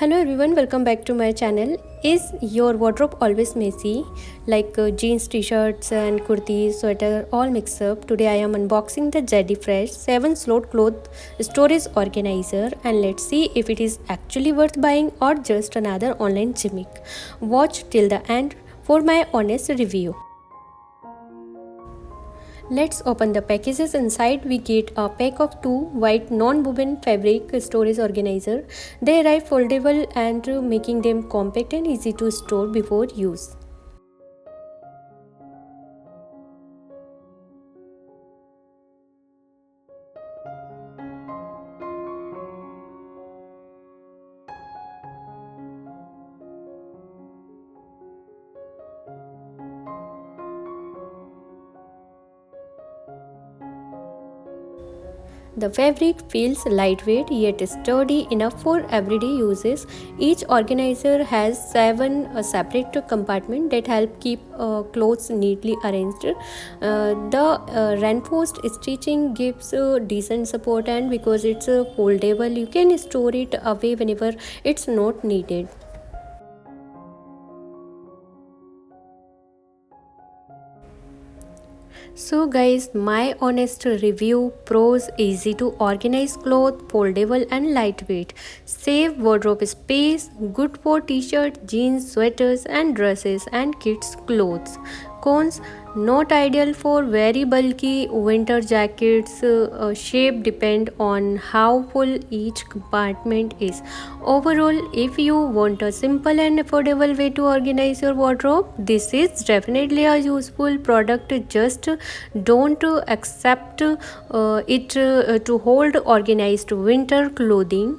Hello everyone, welcome back to my channel. Is your wardrobe always messy? Like jeans, t-shirts and kurtis, sweater all mixed up? Today I am unboxing the Jedi Fresh 7 slot cloth storage organizer and let's see if it is actually worth buying or just another online gimmick. Watch till the end for my honest review. Let's open the packages. Inside we get a pack of 2 white non-woven fabric storage organizer. They arrive foldable and making them compact and easy to store before use. The fabric feels lightweight yet sturdy enough for everyday uses. Each organizer has 7 separate compartments that help keep clothes neatly arranged. The reinforced stitching gives decent support, and because it's foldable, you can store it away whenever it's not needed. So guys, my honest review: pros: easy to organize clothes, foldable and lightweight, save wardrobe space, good for t-shirts, jeans, sweaters and dresses and kids clothes. Cons: not ideal for very bulky winter jackets. Shape depend on how full each compartment is. Overall, if you want a simple and affordable way to organize your wardrobe, this is definitely a useful product. Just don't accept it to hold organized winter clothing.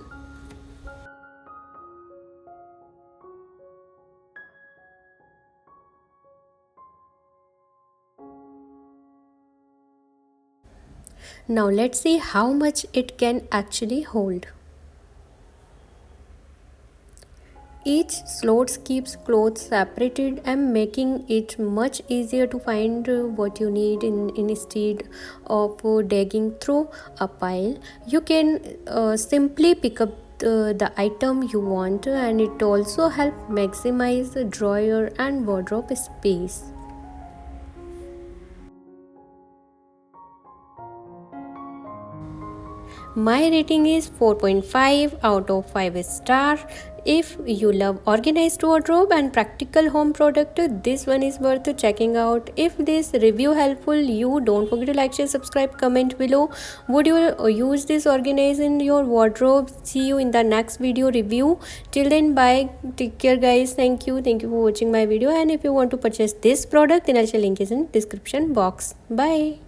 Now let's see how much it can actually hold. Each slot keeps clothes separated and making it much easier to find what you need instead of digging through a pile. You can simply pick up the item you want, and it also helps maximize the drawer and wardrobe space. My rating is 4.5 out of 5 star. If you love organized wardrobe and practical home product, this one is worth checking out. If this review helpful you, don't forget to like, share, subscribe, comment below. Would you use this organize in your wardrobe? See you in the next video review. Till then, bye, take care guys. Thank you for watching my video, and if you want to purchase this product, then I'll share link is in description box. Bye.